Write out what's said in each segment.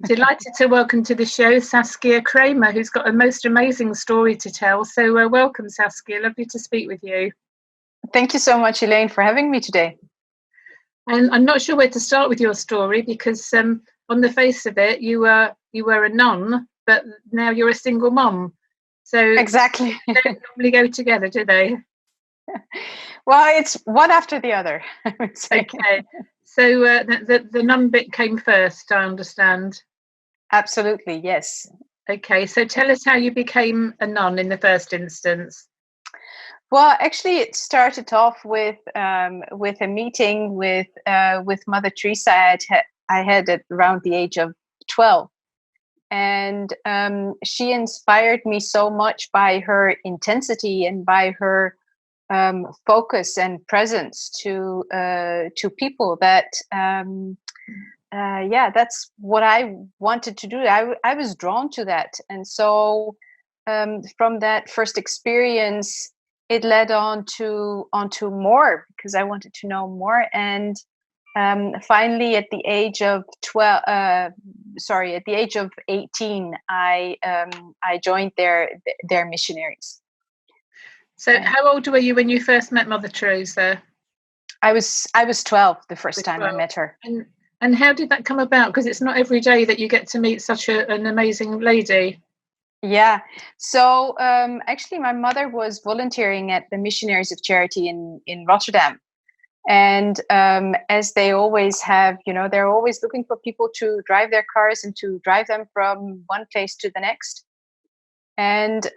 Delighted to welcome to the show Saskia Kremer, who's got a most amazing story to tell. So welcome, Saskia. Lovely to speak with you. Thank you so much, Elaine, for having me today. And I'm not sure where to start with your story because on the face of it, you were a nun, but now you're a single mum. So exactly, they don't normally go together, do they? Well, it's one after the other, I would say. Okay. So the nun bit came first, I understand. Absolutely, yes. Okay, so tell us how you became a nun in the first instance. Well, actually, it started off with a meeting with Mother Teresa I had at around the age of 12, and she inspired me so much by her intensity and by her focus and presence to people that that's what I wanted to do. I was drawn to that, and so from that first experience, it led onto more because I wanted to know more. And finally, at the age of 18, I joined their missionaries. So how old were you when you first met Mother Teresa? I was 12 the first time I met her. And how did that come about? Because it's not every day that you get to meet such an amazing lady. Yeah. So actually, my mother was volunteering at the Missionaries of Charity in Rotterdam. And as they always have, they're always looking for people to drive their cars and to drive them from one place to the next. And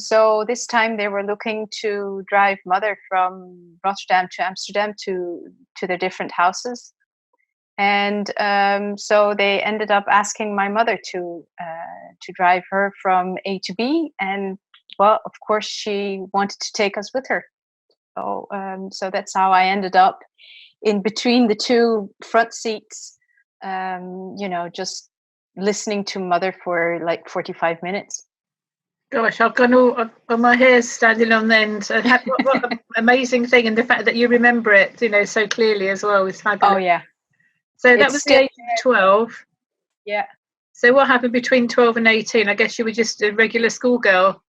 so this time they were looking to drive Mother from Rotterdam to Amsterdam to their different houses. And so they ended up asking my mother to drive her from A to B, and well, of course, she wanted to take us with her. So that's how I ended up in between the two front seats, just listening to Mother for like 45 minutes. Gosh, I've got all my hair's standing on end. What an amazing thing, and the fact that you remember it, so clearly as well is fabulous. Oh yeah. So that was the age of 12. Yeah. So what happened between 12 and 18? I guess you were just a regular schoolgirl.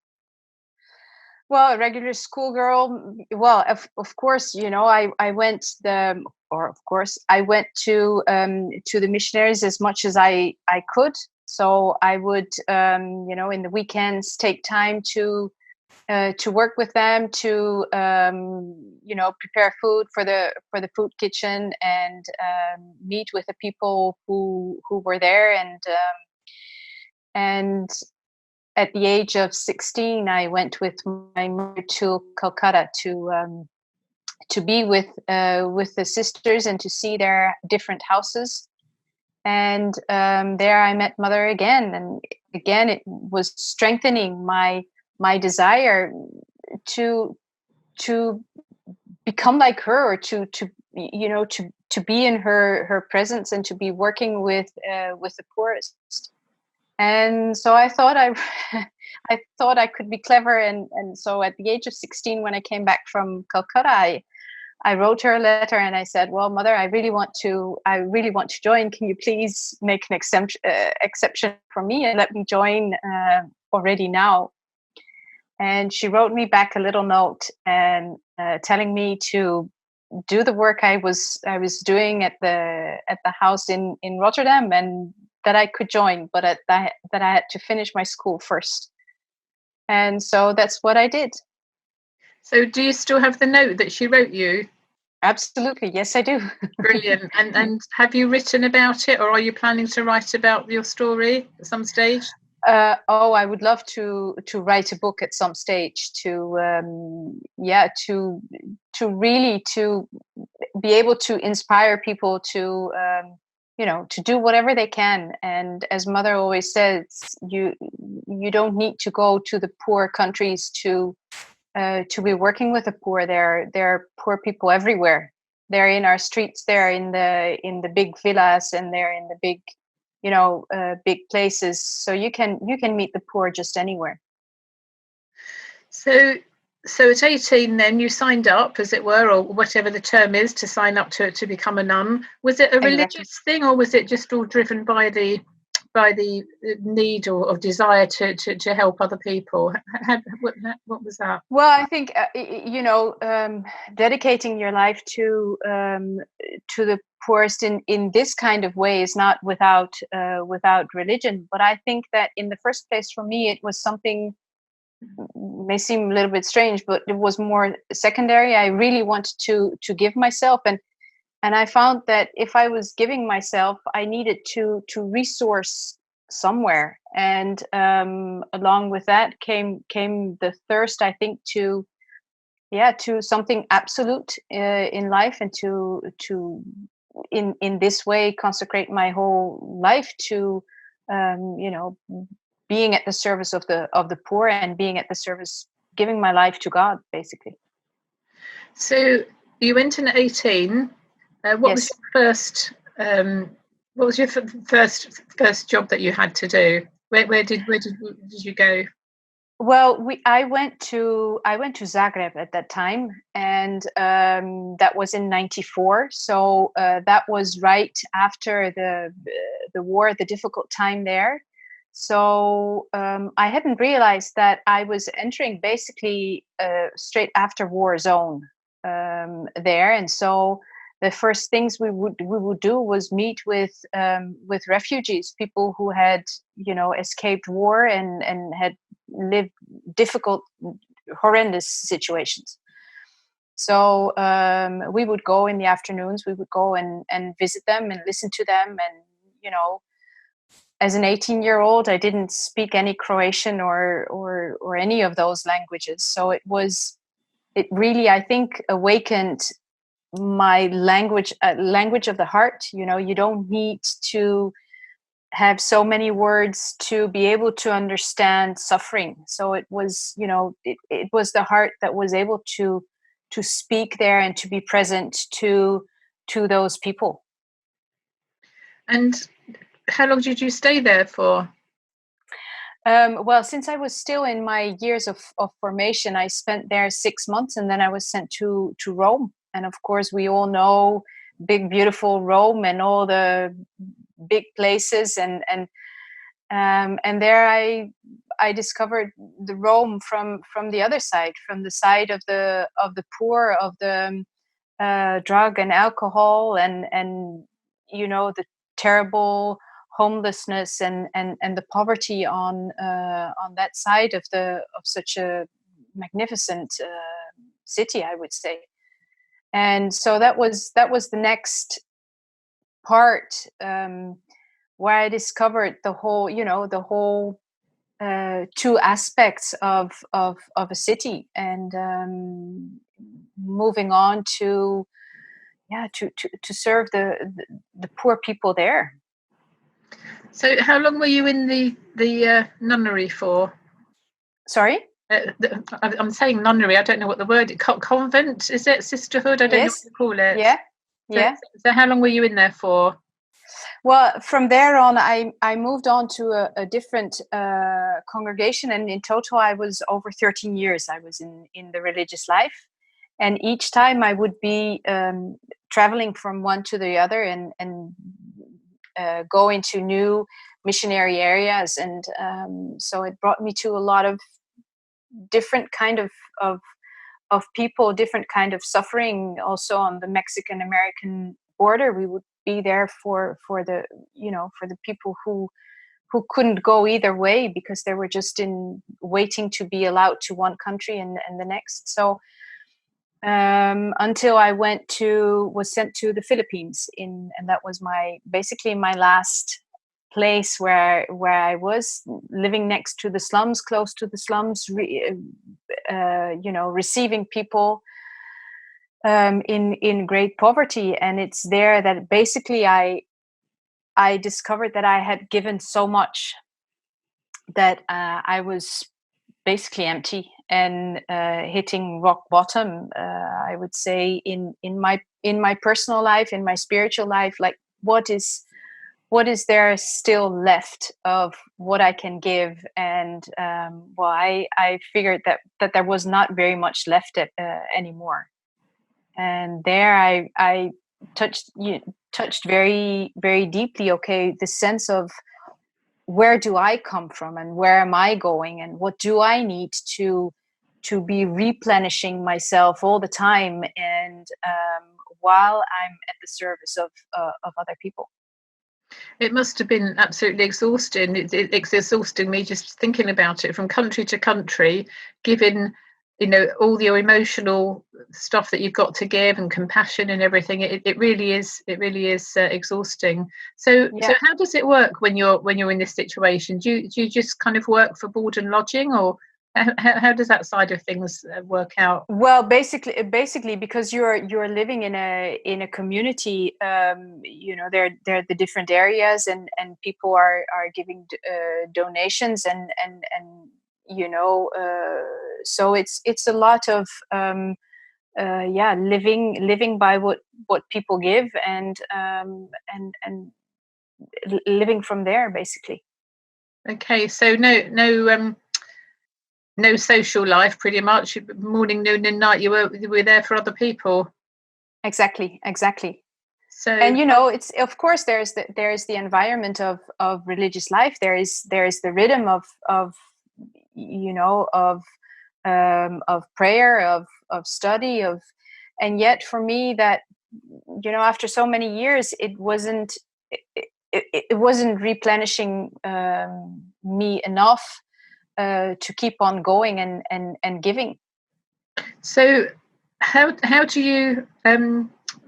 Well, a regular schoolgirl. Well, of course, I went I went to the missionaries as much as I could. So I would, in the weekends, take time to work with them, to prepare food for the food kitchen, and meet with the people who were there. And at the age of 16, I went with my mother to Calcutta to be with the sisters and to see their different houses. And there I met Mother again, and again it was strengthening my desire to become like her, or to be in her presence and to be working with the poorest. And so I thought I could be clever, and so at the age of 16, when I came back from Calcutta, I wrote her a letter and I said, well, Mother, I really want to join. Can you please make an exception for me and let me join already now? And she wrote me back a little note and telling me to do the work I was doing at the house in Rotterdam, and that I could join, but that I had to finish my school first. And so that's what I did. So do you still have the note that she wrote you? Absolutely. Yes, I do. Brilliant. And have you written about it, or are you planning to write about your story at some stage? I would love to write a book at some stage to really be able to inspire people to do whatever they can. And as Mother always says, you don't need to go to the poor countries to be working with the poor. There are poor people everywhere. They're in our streets. They're in the big villas, and they're in the big, big places. So you can meet the poor just anywhere. So at 18, then you signed up, as it were, or whatever the term is, to sign up to become a nun. Was it a religious thing, or was it just all driven by the by the need or desire to help other people? What was that? Well, I think dedicating your life to the poorest in this kind of way is not without religion. But I think that in the first place, for me, it was something, may seem a little bit strange, but it was more secondary. I really wanted to give myself, and I found that if I was giving myself, I needed to resource somewhere, and along with that came the thirst, I think, to something absolute in life, and to in this way consecrate my whole life to being at the service of the poor, and being at the service, giving my life to God, basically. So you went in at 18. What Yes. was your first job that you had to do? Where did you go? Well, I went to Zagreb at that time, and that was in '94. So that was right after the war, the difficult time there. So I hadn't realized that I was entering basically straight after war zone there, and so the first things we would do was meet with refugees, people who had escaped war and had lived difficult, horrendous situations. So we would go in the afternoons. We would go and visit them and listen to them. And as an 18-year-old, I didn't speak any Croatian or any of those languages. So it really, I think, awakened my language of the heart. You don't need to have so many words to be able to understand suffering. So it was, it was the heart that was able to speak there and to be present to those people. And how long did you stay there for? Well, since I was still in my years of formation, I spent there 6 months, and then I was sent to Rome. And of course, we all know big, beautiful Rome and all the big places, and there I discovered the Rome from the other side, from the side of the poor, of the drug and alcohol, and the terrible homelessness and the poverty on that side of such a magnificent city, I would say. And so that was the next part, where I discovered the whole two aspects of a city, and moving on to serve the poor people there. So how long were you in the nunnery for? Sorry? I'm saying nunnery. I don't know what the word. Convent, is it? Sisterhood? I don't know what to call it. Yeah. So how long were you in there for? Well, from there on, I moved on to a different congregation, and in total, I was over 13 years. I was in the religious life, and each time I would be traveling from one to the other, and go into new missionary areas, and so it brought me to a lot of different kind of people, different kind of suffering. Also on the Mexican-American border, we would be there for the people who couldn't go either way, because they were just waiting to be allowed to one country and the next. So until I was sent to the Philippines, and that was basically my last place where I was living next to the slums, close to the slums, receiving people in great poverty. And it's there that basically I discovered that I had given so much that I was basically empty and hitting rock bottom. I would say in my personal life, in my spiritual life, like what is there still left of what I can give? And I figured that there was not very much left anymore. And there I touched very, very deeply. Okay, the sense of where do I come from, and where am I going, and what do I need to be replenishing myself all the time, and while I'm at the service of other people. It must have been absolutely exhausting. It's exhausting me just thinking about it, from country to country, giving, all your emotional stuff that you've got to give, and compassion and everything. It really is exhausting. So how does it work when you're in this situation? Do you just kind of work for board and lodging, or how does that side of things work out? Well, basically, because you're living in a community, there are the different areas, and people are giving donations, and so it's a lot of living by what people give, and living from there, basically. Okay, so no social life, pretty much. Morning, noon, and night. You were there for other people. Exactly. So, and it's, of course, there's the environment of religious life. There is the rhythm of prayer, of study, and yet for me, that after so many years, it wasn't replenishing me enough to keep on going and giving. So how do you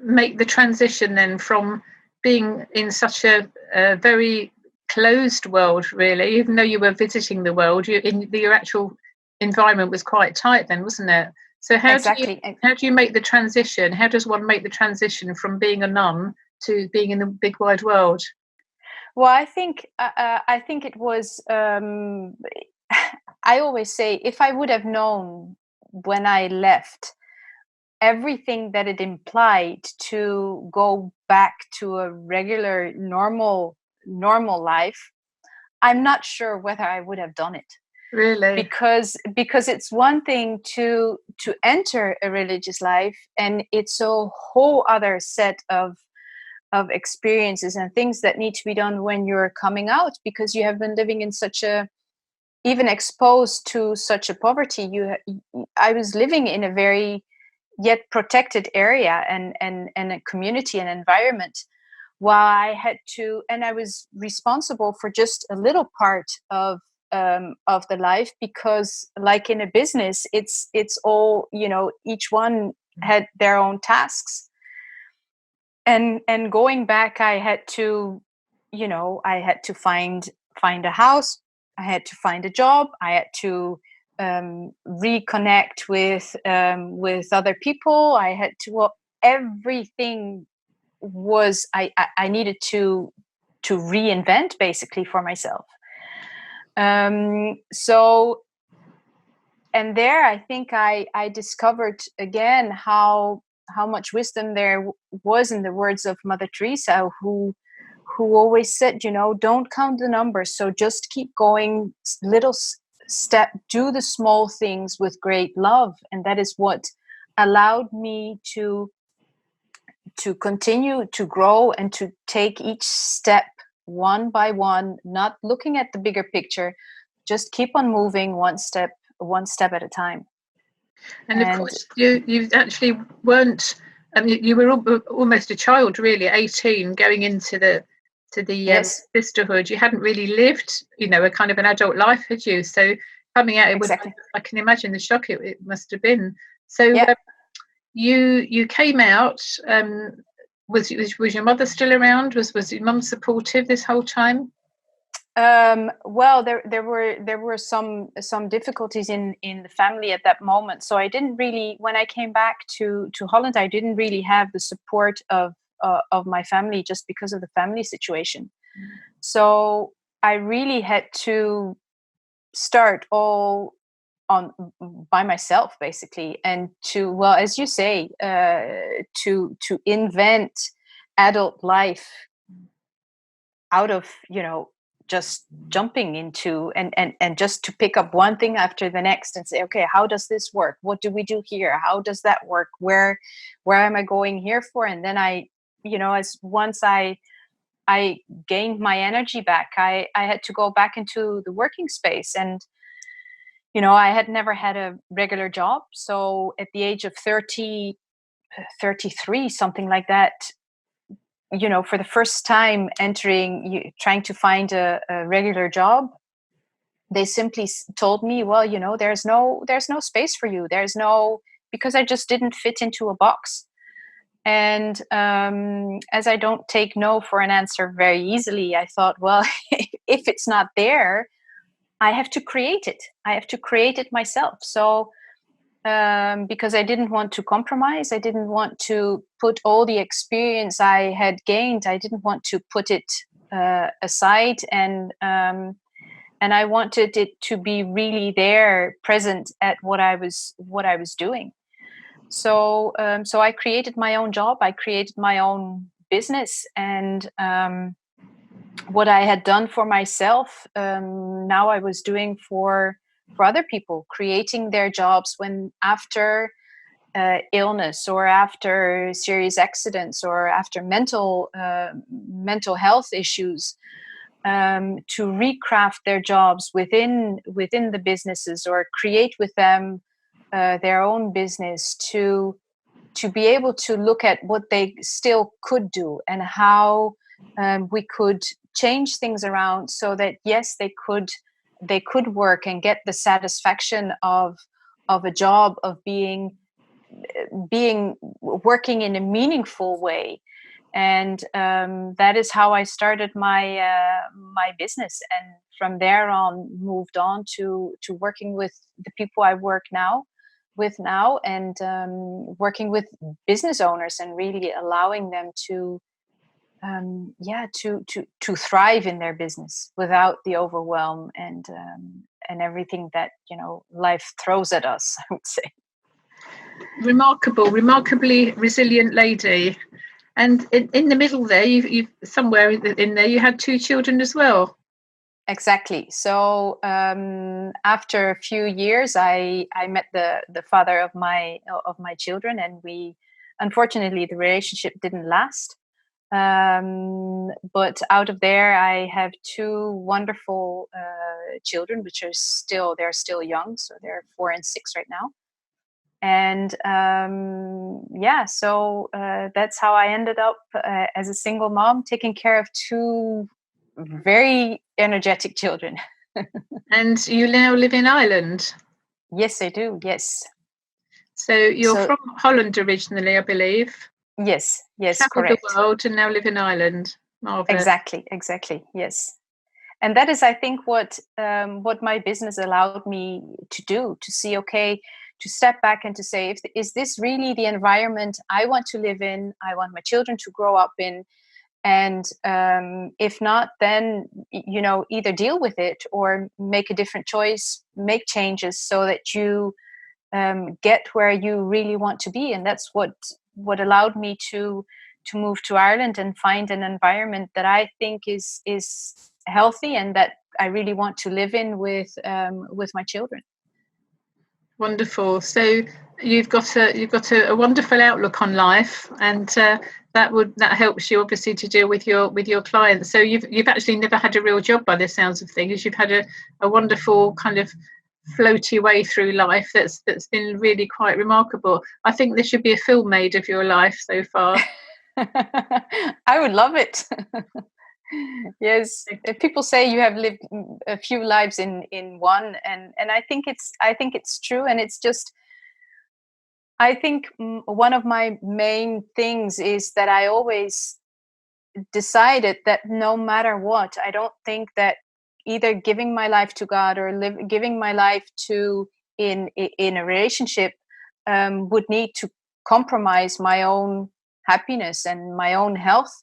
make the transition then from being in such a very closed world, really, even though you were visiting the world, your actual environment was quite tight then, wasn't it? So how do you make the transition? How does one make the transition from being a nun to being in the big wide world? Well, I think it was. I always say, if I would have known when I left everything that it implied to go back to a regular, normal life, I'm not sure whether I would have done it. Really? Because it's one thing to enter a religious life, and it's a whole other set of experiences and things that need to be done when you're coming out, because you have been living in such a, even exposed to such a poverty. I was living in a very yet protected area, and a community and environment, while I had to, and I was responsible for just a little part of the life, because, like in a business, it's all, each one had their own tasks, and going back, I had to find a house, I had to find a job, I had to reconnect with other people, I had to, well, everything was, I needed to reinvent, basically, for myself. So, and there, I think I discovered again how much wisdom there was in the words of Mother Teresa, who always said, don't count the numbers. So just keep going, little step, do the small things with great love. And that is what allowed me to continue to grow and to take each step one by one, not looking at the bigger picture, just keep on moving one step at a time. And of course, you actually weren't. I mean, you were almost a child, really, 18, going into the yes. sisterhood. You hadn't really lived, a kind of an adult life, had you? So coming out, Exactly. I can imagine the shock it must have been. So you came out. Was your mother still around? Was your mum supportive this whole time? Well, there were some difficulties in the family at that moment. So I didn't really, when I came back to Holland, I didn't really have the support of my family, just because of the family situation. So I really had to start all by myself, basically, and to, well, as you say, to invent adult life out of, just jumping into and just to pick up one thing after the next and say, okay, how does this work? What do we do here? How does that work? Where am I going here for? And then I, as once I I gained my energy back. I had to go back into the working space, and I had never had a regular job. So at the age of 30, 33, something like that, for the first time trying to find a regular job, they simply told me, well, there's no space for you. Because I just didn't fit into a box. And as I don't take no for an answer very easily, I thought, well, if it's not there, I have to create it. I have to create it myself. So because I didn't want to compromise, I didn't want to put all the experience I had gained, I didn't want to put it aside, and I wanted it to be really there, present at what I was doing. So I created my own job. I created my own business, and what I had done for myself, now I was doing for other people, creating their jobs when after illness, or after serious accidents, or after mental health issues, to recraft their jobs within the businesses, or create with them their own business, to be able to look at what they still could do, and how we could change things around, so that yes, they could work and get the satisfaction of a job, of being working in a meaningful way. And that is how I started my business, and from there on moved on to working with the people I work with now, and working with business owners, and really allowing them to thrive in their business without the overwhelm and everything that life throws at us, I would say. Remarkably resilient lady. And in the middle there, you've somewhere in there, you had 2 children as well. Exactly. So after a few years, I met the father of my children, and unfortunately the relationship didn't last. But out of there, I have 2 wonderful children, which they're still young, so they're 4 and 6 right now. And so that's how I ended up as a single mom, taking care of 2 very energetic children. And you now live in Ireland? Yes, I do. Yes. So you're from Holland originally, I believe. Yes, Traveled correct. the world and now live in Ireland. Marvelous. Exactly. Yes. And that is, I think, what my business allowed me to do, to see, okay, to step back and to say, is this really the environment I want to live in, I want my children to grow up in? And if not, then, either deal with it or make a different choice, make changes so that you get where you really want to be. And that's what allowed me to move to Ireland and find an environment that I think is healthy and that I really want to live in with my children. Wonderful. So you've got a wonderful outlook on life, and that helps you obviously to deal with your clients. So you've actually never had a real job by the sounds of things. You've had a wonderful kind of floaty way through life that's been really quite remarkable. I think there should be a film made of your life so far. I would love it. Yes, people say you have lived a few lives in one, and I think it's true, and it's just, I think one of my main things is that I always decided that no matter what, I don't think that either giving my life to God or giving my life to in a relationship would need to compromise my own happiness and my own health.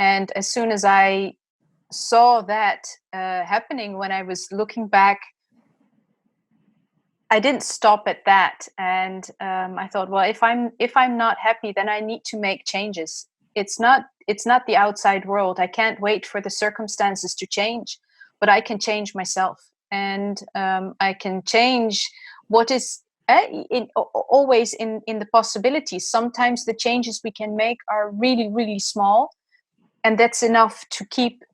And as soon as I saw that happening, when I was looking back, I didn't stop at that. And I thought, well, if I'm not happy, then I need to make changes. It's not the outside world. I can't wait for the circumstances to change, but I can change myself, and I can change what is always in the possibilities. Sometimes the changes we can make are really, really small, that's enough to keep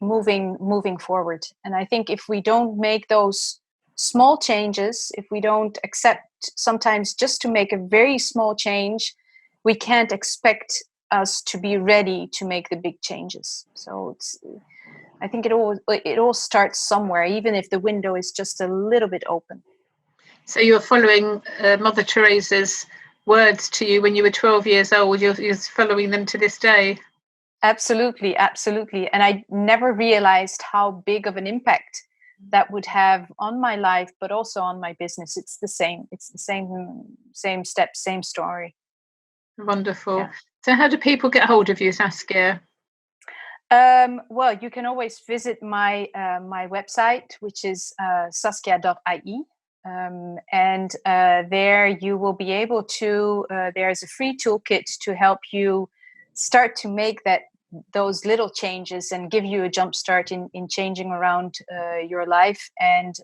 moving forward. And I think if we don't make those small changes, if we don't accept sometimes just to make a very small change, we can't expect us to be ready to make the big changes. So I think it all starts somewhere, even if the window is just a little bit open. So you're following Mother Teresa's words to you when you were 12 years old. You're following them to this day. Absolutely. And I never realized how big of an impact that would have on my life, but also on my business. It's the same steps, same story. Wonderful. Yeah. So how do people get hold of you, Saskia? Well, you can always visit my my website, which is saskia.ie. And there you will be able to, there's a free toolkit to help you start to make those little changes and give you a jump start in changing around your life. And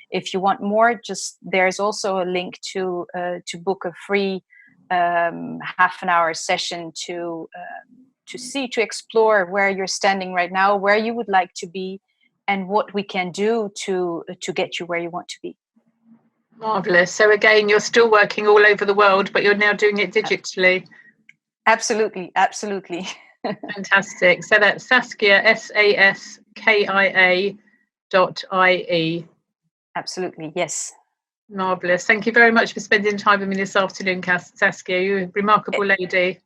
if you want more, there's also a link to book a free half an hour session to explore where you're standing right now, where you would like to be, and what we can do to get you where you want to be. Marvelous. So again, you're still working all over the world, but you're now doing it digitally. Absolutely. Fantastic. So that's Saskia, SASKIA.IE. Absolutely, yes. Marvelous. Thank you very much for spending time with me this afternoon, Saskia. You're a remarkable lady.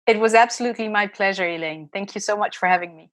It was absolutely my pleasure, Elaine. Thank you so much for having me.